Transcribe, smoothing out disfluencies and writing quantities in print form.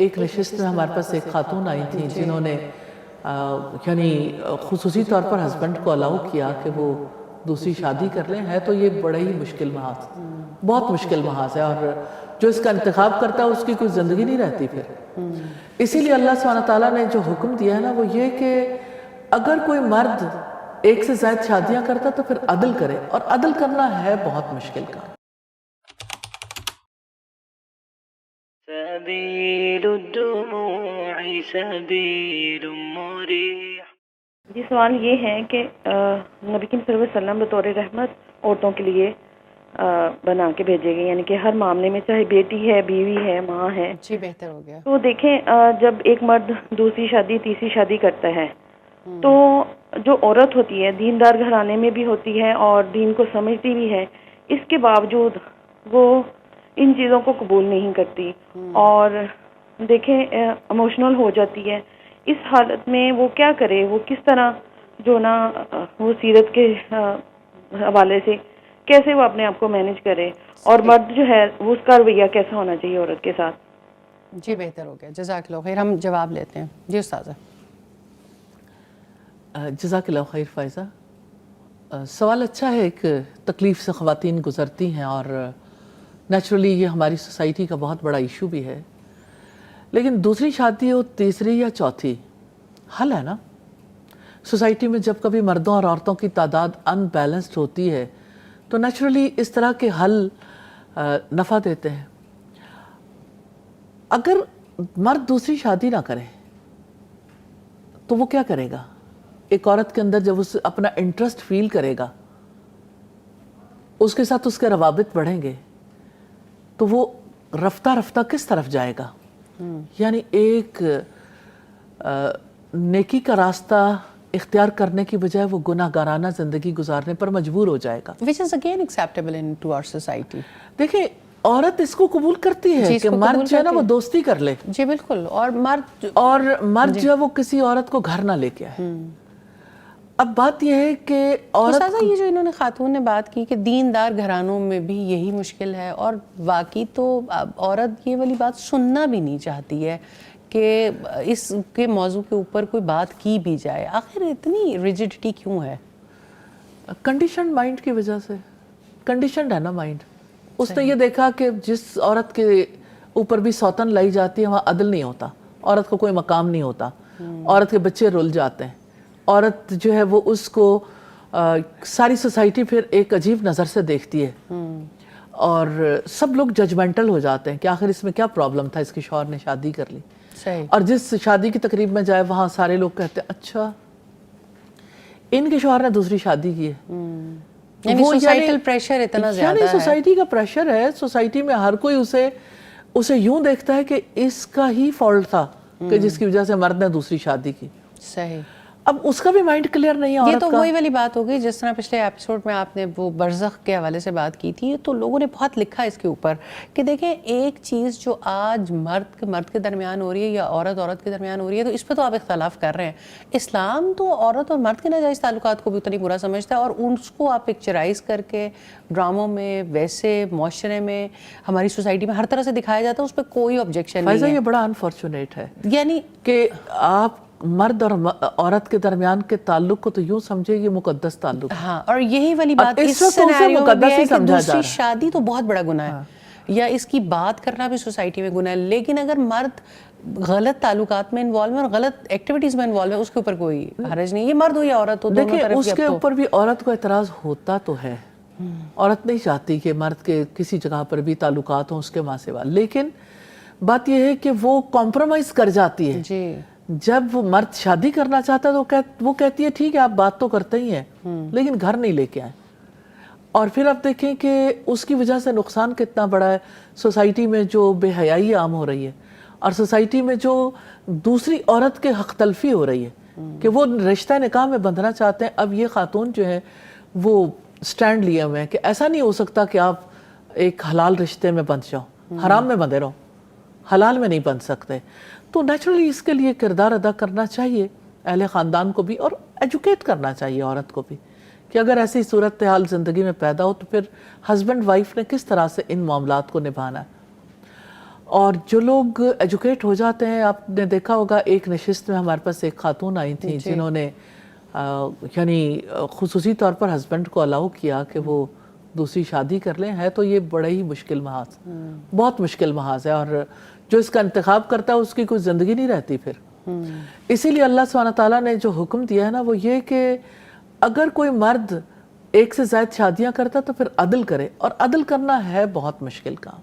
ایک نشست میں ہمارے پاس ایک خاتون آئی تھیں جنہوں نے یعنی خصوصی طور پر ہسبینڈ کو الاؤ کیا کہ وہ دوسری شادی کر لیں. ہے تو یہ بڑا ہی مشکل محاذ، بہت مشکل محاذ ہے، اور جو اس کا انتخاب کرتا ہے اس کی کوئی زندگی نہیں رہتی پھر. اسی لیے اللہ سبحانہ تعالیٰ نے جو حکم دیا ہے نا وہ یہ کہ اگر کوئی مرد ایک سے زائد شادیاں کرتا تو پھر عدل کرے، اور عدل کرنا ہے بہت مشکل کام. سبيل الدموع سبيل مريح. جی سوال یہ ہے کہ نبی کریم صلی اللہ علیہ وسلم بطور رحمت عورتوں کے لیے بنا کے بھیجے گئے، یعنی کہ ہر معاملے میں چاہے بیٹی ہے، بیوی ہے، ماں ہے. جی بہتر ہو گیا. تو دیکھیں جب ایک مرد دوسری شادی تیسری شادی کرتا ہے تو جو عورت ہوتی ہے دیندار گھرانے میں بھی ہوتی ہے اور دین کو سمجھتی بھی ہے، اس کے باوجود وہ ان چیزوں کو قبول نہیں کرتی اور دیکھیں ایموشنل ہو جاتی ہے. اس حالت میں وہ کیا کرے؟ وہ کس طرح جو نا وہ سیرت کے حوالے سے کیسے وہ اپنے آپ کو مینج کرے، اور مرد جو ہے وہ اس کا رویہ کیسا ہونا چاہیے عورت کے ساتھ؟ جی بہتر ہو گیا، جزاک اللہ خیر. ہم جواب لیتے ہیں. جی استاذہ. جزاک اللہ خیر فائزہ. سوال اچھا ہے. ایک تکلیف سے خواتین گزرتی ہیں اور نیچرلی یہ ہماری سوسائٹی کا بہت بڑا ایشو بھی ہے، لیکن دوسری شادی ہو تیسری یا چوتھی حل ہے نا. سوسائٹی میں جب کبھی مردوں اور عورتوں کی تعداد ان بیلنسڈ ہوتی ہے تو نیچرلی اس طرح کے حل نفع دیتے ہیں. اگر مرد دوسری شادی نہ کرے تو وہ کیا کرے گا؟ ایک عورت کے اندر جب اس اپنا انٹرسٹ فیل کرے گا، اس کے ساتھ اس کے روابط بڑھیں گے تو وہ رفتہ رفتہ کس طرف جائے گا؟ یعنی ایک نیکی کا راستہ اختیار کرنے کی بجائے وہ گناہ گارانہ زندگی گزارنے پر مجبور ہو جائے گا. Which is again acceptable into our society. دیکھیں عورت اس کو قبول کرتی ہے کہ مرد جو ہے نا وہ دوستی کر لے. جی بالکل. اور مرد جو ہے وہ کسی عورت کو گھر نہ لے کے آئے. اب بات یہ ہے کہ عورت یہ جو انہوں نے خاتون نے بات کی کہ دیندار گھرانوں میں بھی یہی مشکل ہے، اور واقعی تو عورت یہ والی بات سننا بھی نہیں چاہتی ہے کہ اس کے موضوع کے اوپر کوئی بات کی بھی جائے. آخر اتنی ریجڈٹی کیوں ہے؟ کنڈیشنڈ مائنڈ کی وجہ سے. کنڈیشنڈ ہے نا مائنڈ. اس نے یہ دیکھا کہ جس عورت کے اوپر بھی سوتن لائی جاتی ہے وہاں عدل نہیں ہوتا، عورت کو کوئی مقام نہیں ہوتا، عورت کے بچے رل جاتے ہیں، عورت جو ہے وہ اس کو ساری سوسائٹی پھر ایک عجیب نظر سے دیکھتی ہے، اور سب لوگ ججمنٹل ہو جاتے ہیں کہ آخر اس میں کیا پرابلم تھا، اس کے شوہر نے شادی کر لی. اور جس شادی کی تقریب میں جائے وہاں سارے لوگ کہتے ہیں اچھا ان کے شوہر نے دوسری شادی کی ہے. یعنی سوسائٹل پریشر اتنا زیادہ ہے. یعنی سوسائٹی کا پریشر ہے. سوسائٹی میں ہر کوئی اسے یوں دیکھتا ہے کہ اس کا ہی فالٹ تھا کہ جس کی وجہ سے مرد نے دوسری شادی کی. صحیح. اب اس کا بھی مائنڈ کلیئر نہیں ہے. یہ تو وہی والی بات ہوگی جس طرح پچھلے ایپیسوڈ میں آپ نے وہ برزخ کے حوالے سے بات کی تھی، تو لوگوں نے بہت لکھا اس کے اوپر کہ دیکھیں ایک چیز جو آج مرد کے درمیان ہو رہی ہے یا عورت کے درمیان ہو رہی ہے تو اس پہ تو آپ اختلاف کر رہے ہیں. اسلام تو عورت اور مرد کے ناجائز تعلقات کو بھی اتنی برا سمجھتا ہے، اور اس کو آپ پکچرائز کر کے ڈراموں میں ویسے معاشرے میں ہماری سوسائٹی میں ہر طرح سے دکھایا جاتا ہے، اس پہ کوئی آبجیکشن نہیں ہے. یہ بڑا انفارچونیٹ ہے یعنی کہ آپ مرد اور عورت کے درمیان کے تعلق کو تو یوں سمجھے یہ مقدس تعلق. ہاں، اور یہی والی بات اس سیناریو میں بھی ہے کہ دوسری شادی تو بہت بڑا گناہ ہے، یا اس کی بات کرنا بھی سوسائٹی میں گناہ ہے. لیکن اگر مرد غلط تعلقات میں انوالو ہے اور غلط ایکٹیویٹیز میں انوالو ہے اس کے اوپر کوئی حرج نہیں. یہ مرد ہو یا عورت ہو، دیکھیں اس کے اوپر بھی عورت کو اعتراض ہوتا تو ہے. عورت نہیں چاہتی کہ مرد کے کسی جگہ پر بھی تعلقات ہوں اس کے ماں سوا، لیکن بات یہ ہے کہ وہ کمپرومائز کر جاتی ہے. جی جب وہ مرد شادی کرنا چاہتا ہے تو وہ کہتی ہے ٹھیک ہے آپ بات تو کرتے ہی ہیں لیکن گھر نہیں لے کے آئے. اور پھر آپ دیکھیں کہ اس کی وجہ سے نقصان کتنا بڑا ہے. سوسائٹی میں جو بے حیائی عام ہو رہی ہے، اور سوسائٹی میں جو دوسری عورت کے حق تلفی ہو رہی ہے کہ وہ رشتہ نکاح میں بندھنا چاہتے ہیں. اب یہ خاتون جو ہے وہ سٹینڈ لیے ہوئے ہیں کہ ایسا نہیں ہو سکتا کہ آپ ایک حلال رشتے میں بندھ جاؤ، حرام میں بندھے رہو، حلال میں نہیں بندھ سکتے. تو نیچرلی اس کے لیے کردار ادا کرنا چاہیے اہل خاندان کو بھی، اور ایجوکیٹ کرنا چاہیے عورت کو بھی کہ اگر ایسی صورتحال زندگی میں پیدا ہو تو پھر ہسبینڈ وائف نے کس طرح سے ان معاملات کو نبھانا ہے. اور جو لوگ ایجوکیٹ ہو جاتے ہیں, آپ نے دیکھا ہوگا ایک نشست میں ہمارے پاس ایک خاتون آئی تھیں جنہوں نے یعنی خصوصی طور پر ہسبینڈ کو الاؤ کیا کہ وہ دوسری شادی کر لیں. ہے تو یہ بڑا ہی مشکل محاذ, بہت مشکل محاذ ہے, اور جو اس کا انتخاب کرتا ہے اس کی کوئی زندگی نہیں رہتی پھر. اسی لیے اللہ سبحانہ تعالیٰ نے جو حکم دیا ہے نا وہ یہ کہ اگر کوئی مرد ایک سے زائد شادیاں کرتا تو پھر عدل کرے, اور عدل کرنا ہے بہت مشکل کام.